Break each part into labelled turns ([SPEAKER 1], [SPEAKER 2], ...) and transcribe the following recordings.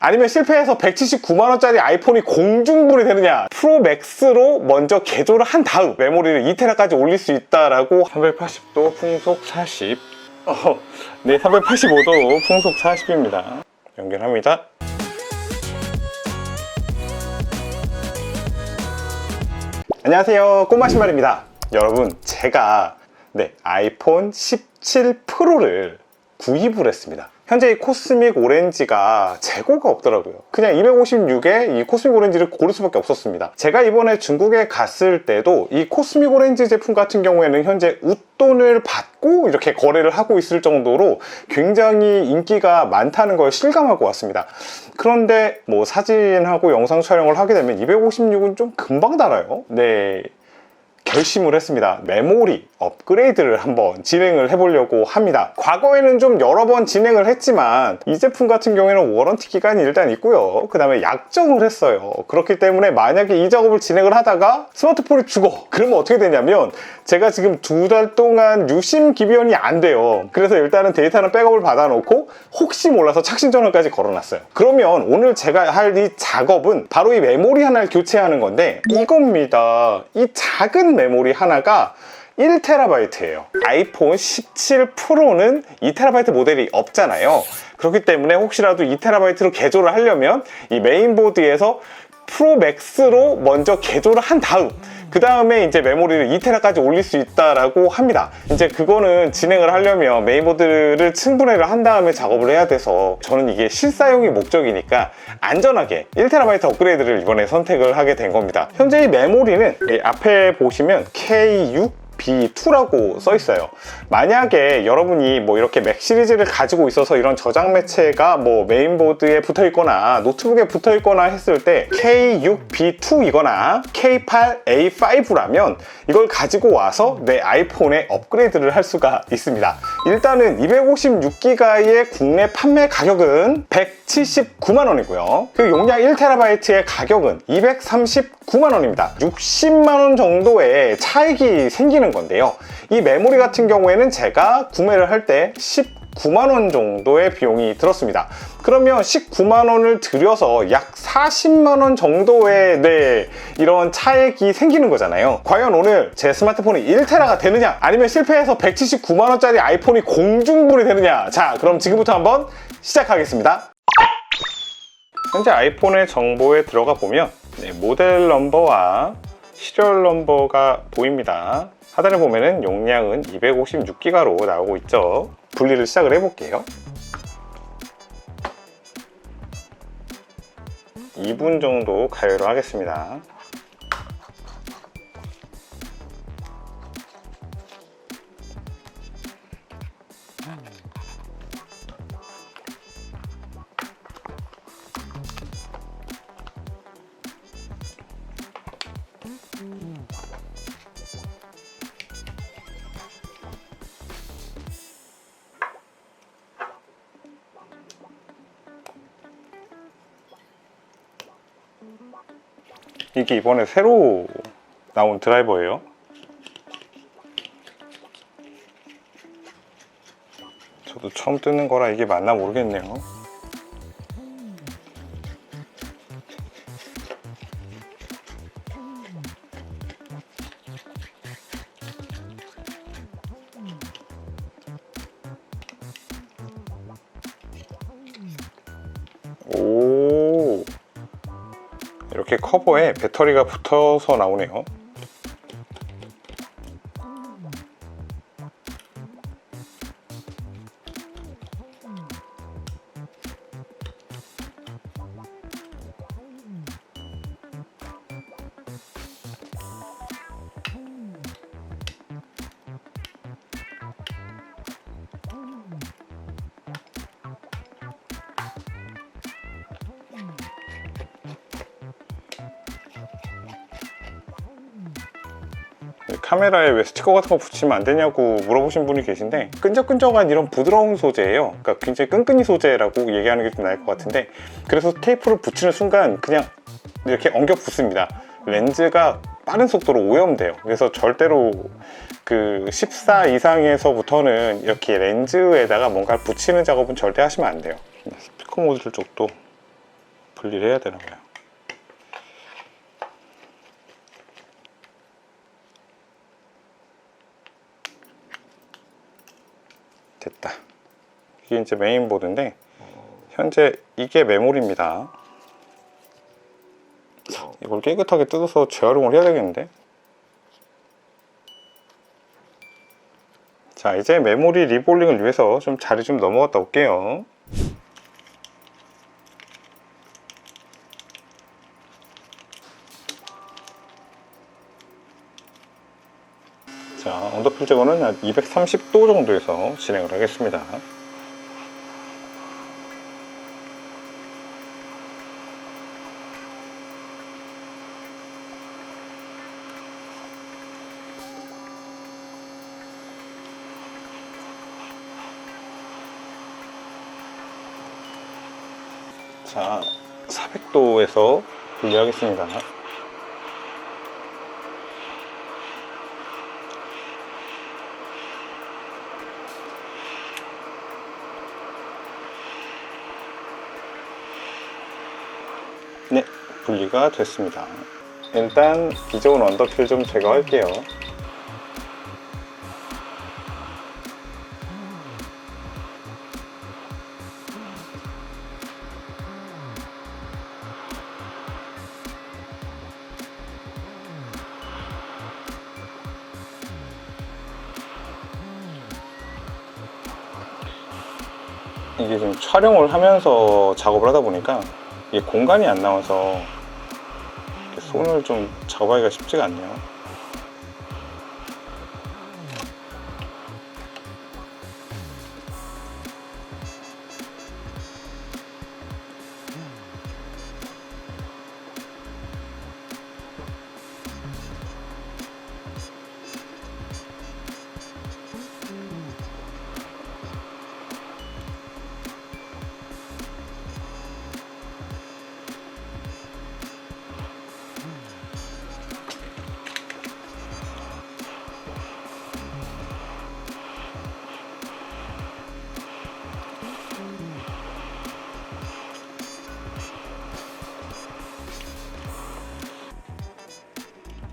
[SPEAKER 1] 아니면 실패해서 179만원짜리 아이폰이 공중분해 되느냐? 프로 맥스로 먼저 개조를 한 다음 메모리를 2TB까지 올릴 수 있다라고. 380도 풍속 40. 네, 385도 풍속 40입니다. 연결합니다. 안녕하세요, 꼬마 신발입니다. 여러분, 제가 아이폰 17 프로를 구입을 했습니다. 현재 이 코스믹 오렌지가 재고가 없더라고요. 그냥 256에 이 코스믹 오렌지를 고를 수밖에 없었습니다. 제가 이번에 중국에 갔을 때도 이 코스믹 오렌지 제품 같은 경우에는 현재 웃돈을 받고 이렇게 거래를 하고 있을 정도로 굉장히 인기가 많다는 걸 실감하고 왔습니다. 그런데 뭐 사진하고 영상 촬영을 하게 되면 256은 좀 금방 달아요. 네, 결심을 했습니다. 메모리 업그레이드를 한번 진행을 해보려고 합니다. 과거에는 좀 여러 번 진행을 했지만 이 제품 같은 경우에는 워런티 기간이 일단 있고요. 그 다음에 약정을 했어요. 그렇기 때문에 만약에 이 작업을 진행을 하다가 스마트폰이 죽어, 그러면 어떻게 되냐면 제가 지금 2달 동안 유심 기변이 안 돼요. 그래서 일단은 데이터는 백업을 받아놓고 혹시 몰라서 착신 전원까지 걸어놨어요. 그러면 오늘 제가 할 이 작업은 바로 이 메모리 하나를 교체하는 건데 이겁니다. 이 작은 메모리 하나가 1TB예요. 아이폰 17 프로는 2TB 모델이 없잖아요. 그렇기 때문에 혹시라도 2TB로 개조를 하려면 이 메인보드에서 프로 맥스로 먼저 개조를 한 다음 그 다음에 이제 메모리를 2TB까지 올릴 수 있다라고 합니다. 이제 그거는 진행을 하려면 메인보드를 층분해를 한 다음에 작업을 해야 돼서 저는 이게 실사용이 목적이니까 안전하게 1TB 업그레이드를 이번에 선택을 하게 된 겁니다. 현재 이 메모리는 앞에 보시면 K6 B2라고 써 있어요. 만약에 여러분이 뭐 이렇게 맥 시리즈를 가지고 있어서 이런 저장 매체가 뭐 메인보드에 붙어 있거나 노트북에 붙어 있거나 했을 때 K6B2이거나 K8A5라면 이걸 가지고 와서 내 아이폰에 업그레이드를 할 수가 있습니다. 일단은 256GB의 국내 판매 가격은 179만원이고요. 그 용량 1TB의 가격은 239만원입니다. 60만원 정도의 차익이 생기는 건데요. 이 메모리 같은 경우에는 제가 구매를 할 때 19만원 정도의 비용이 들었습니다. 그러면 19만원을 들여서 약 40만원 정도의 이런 차액이 생기는 거잖아요. 과연 오늘 제 스마트폰이 1TB가 되느냐, 아니면 실패해서 179만원짜리 아이폰이 공중분해 되느냐. 자, 그럼 지금부터 한번 시작하겠습니다. 현재 아이폰의 정보에 들어가 보면 모델 넘버와 시리얼 넘버가 보입니다. 하단에 보면은 용량은 256GB로 나오고 있죠. 분리를 시작을 해볼게요. 2분 정도 가열을 하겠습니다. 이게 이번에 새로 나온 드라이버예요. 저도 처음 뜨는 거라 이게 맞나 모르겠네요. 오, 이렇게 커버에 배터리가 붙어서 나오네요. 카메라에 왜 스티커 같은 거 붙이면 안 되냐고 물어보신 분이 계신데, 끈적끈적한 이런 부드러운 소재예요. 그러니까 굉장히 끈끈이 소재라고 얘기하는 게 좀 나을 것 같은데, 그래서 테이프를 붙이는 순간 그냥 이렇게 엉겨 붙습니다. 렌즈가 빠른 속도로 오염돼요. 그래서 절대로 그 14 이상에서부터는 이렇게 렌즈에다가 뭔가를 붙이는 작업은 절대 하시면 안 돼요. 스피커 모듈 쪽도 분리를 해야 되나 봐요. 됐다. 이게 이제 메인보드인데 현재 이게 메모리입니다. 이걸 깨끗하게 뜯어서 재활용을 해야 되겠는데. 자, 이제 메모리 리볼링을 위해서 좀 자리 좀 넘어갔다 올게요. 자, 언더필 제거는 한 230도 정도에서 진행을 하겠습니다. 자, 400도에서 분리하겠습니다. 네, 분리가 됐습니다. 일단 기존 언더필 좀 제거할게요. 이게 지금 촬영을 하면서 작업을 하다 보니까 이게 공간이 안 나와서 손을 좀 작업하기가 쉽지가 않네요.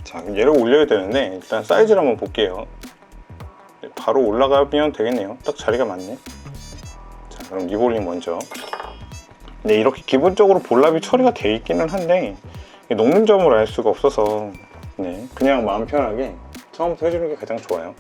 [SPEAKER 1] 자, 얘를 올려야 되는데 일단 사이즈를 한번 볼게요. 바로 올라가면 되겠네요. 딱 자리가 맞네. 자, 그럼 리볼링 먼저. 네, 이렇게 기본적으로 볼랍이 처리가 돼 있기는 한데 녹는 점을 알 수가 없어서 네, 그냥 마음 편하게 처음부터 해주는 게 가장 좋아요.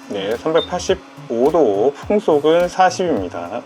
[SPEAKER 1] 네, 385도, 풍속은 40입니다.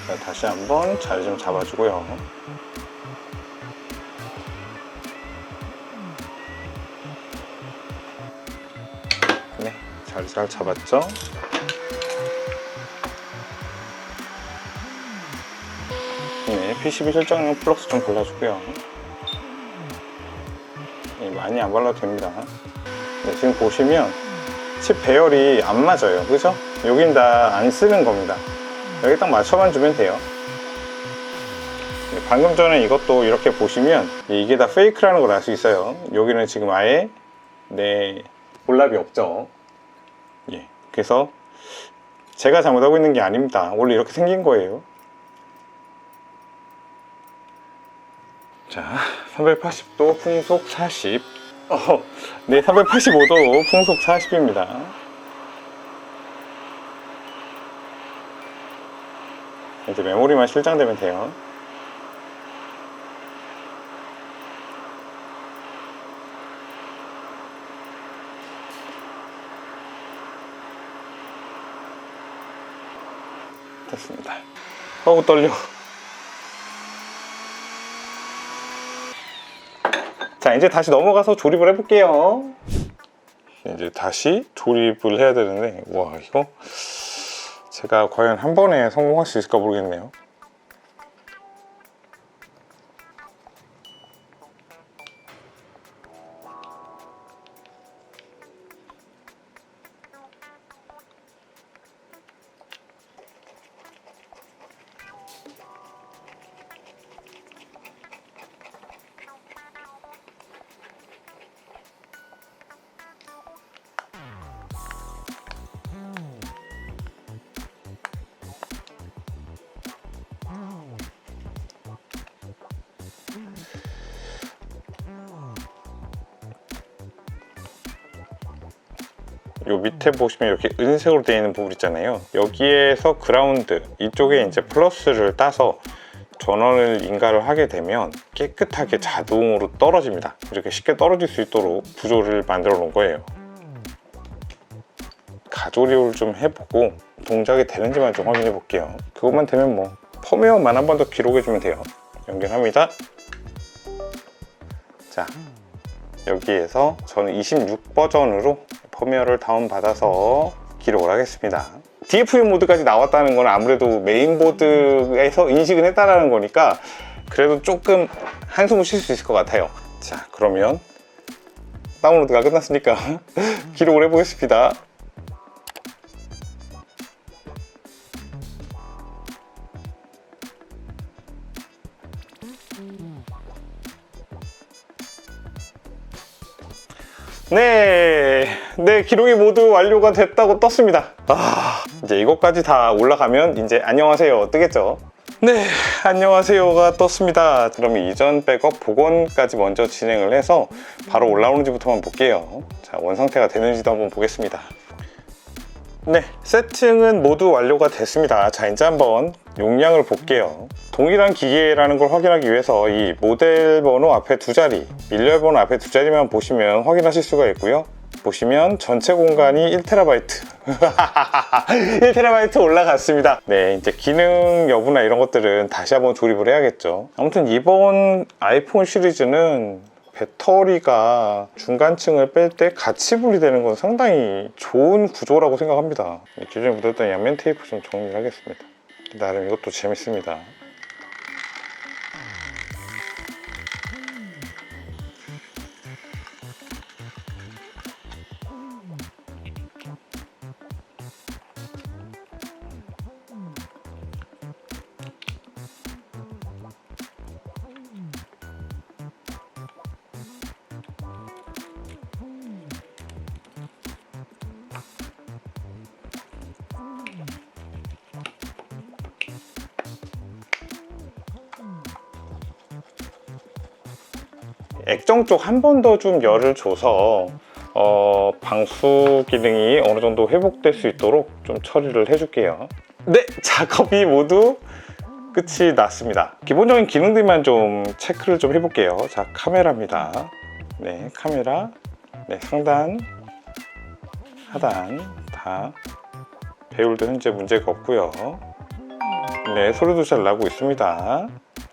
[SPEAKER 1] 자, 다시 한번 자리 좀 잡아주고요. 네, 자리 잘 잡았죠? 네, PCB 실장용 플럭스 좀 발라주고요. 네, 많이 안 발라도 됩니다. 네, 지금 보시면 칩 배열이 안 맞아요. 그죠? 여긴 다 안 쓰는 겁니다. 여기 딱 맞춰만 주면 돼요. 네, 방금 전에 이것도 이렇게 보시면 이게 다 페이크라는 걸 알 수 있어요. 여기는 지금 아예 네, 볼랍이 없죠. 예, 그래서 제가 잘못하고 있는 게 아닙니다. 원래 이렇게 생긴 거예요. 자, 380도 풍속 40. 네, 385도 풍속 40입니다. 이제 메모리만 실장되면 돼요. 됐습니다. 어우, 떨려. 자, 이제 다시 넘어가서 조립을 해볼게요. 이제 다시 조립을 해야 되는데, 와, 이거 제가 과연 한 번에 성공할 수 있을까 모르겠네요. 요 밑에 보시면 이렇게 은색으로 되어 있는 부분 있잖아요. 여기에서 그라운드, 이쪽에 이제 플러스를 따서 전원을 인가를 하게 되면 깨끗하게 자동으로 떨어집니다. 이렇게 쉽게 떨어질 수 있도록 구조를 만들어 놓은 거예요. 가조립을 좀 해보고 동작이 되는지만 좀 확인해 볼게요. 그것만 되면 뭐 펌웨어만 한 번 더 기록해 주면 돼요. 연결합니다. 자, 여기에서 저는 26 버전으로 펌웨어를 다운받아서 기록을 하겠습니다. DFU 모드까지 나왔다는 건 아무래도 메인보드에서 인식을 했다는 거니까 그래도 조금 한숨을 쉴 수 있을 것 같아요. 자, 그러면 다운로드가 끝났으니까 기록을 해보겠습니다. 네, 기록이 모두 완료가 됐다고 떴습니다. 이제 이것까지 다 올라가면 이제 안녕하세요 뜨겠죠. 네, 안녕하세요가 떴습니다. 그러면 이전 백업 복원까지 먼저 진행을 해서 바로 올라오는지부터만 볼게요. 자, 원상태가 되는지도 한번 보겠습니다. 네, 세팅은 모두 완료가 됐습니다. 자, 이제 한번 용량을 볼게요. 동일한 기계라는 걸 확인하기 위해서 이 모델 번호 앞에 두 자리, 밀리얼 번호 앞에 두 자리만 보시면 확인하실 수가 있고요. 보시면 전체 공간이 1TB 1TB 올라갔습니다. 네, 이제 기능 여부나 이런 것들은 다시 한번 조립을 해야겠죠. 아무튼 이번 아이폰 시리즈는 배터리가 중간층을 뺄 때 같이 분리되는 건 상당히 좋은 구조라고 생각합니다. 기존에 묻었던 양면 테이프 좀 정리를 하겠습니다. 나름 이것도 재밌습니다. 액정 쪽 한 번 더 좀 열을 줘서 방수 기능이 어느 정도 회복될 수 있도록 좀 처리를 해줄게요. 네, 작업이 모두 끝이 났습니다. 기본적인 기능들만 좀 체크를 좀 해볼게요. 자, 카메라입니다. 네, 카메라, 네, 상단, 하단 다 배율도 현재 문제가 없고요. 네, 소리도 잘 나고 있습니다.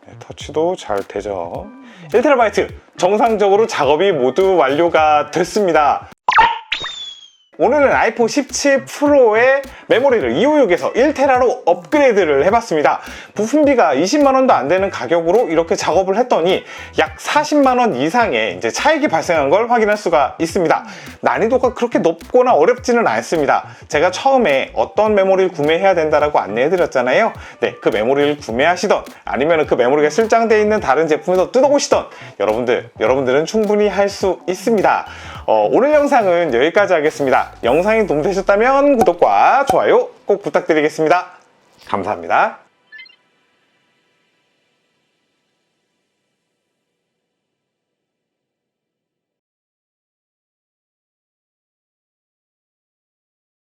[SPEAKER 1] 네, 터치도 잘 되죠. 1TB 정상적으로 작업이 모두 완료가 됐습니다. 오늘은 아이폰 17 프로의 메모리를 256에서 1TB로 업그레이드를 해봤습니다. 부품비가 20만원도 안 되는 가격으로 이렇게 작업을 했더니 약 40만원 이상의 이제 차익이 발생한 걸 확인할 수가 있습니다. 난이도가 그렇게 높거나 어렵지는 않습니다. 제가 처음에 어떤 메모리를 구매해야 된다라고 안내해드렸잖아요. 네, 그 메모리를 구매하시던 아니면 그 메모리가 실장되어 있는 다른 제품에서 뜯어보시던 여러분들은 충분히 할 수 있습니다. 오늘 영상은 여기까지 하겠습니다. 영상이 도움되셨다면 구독과 좋아요 꼭 부탁드리겠습니다. 감사합니다.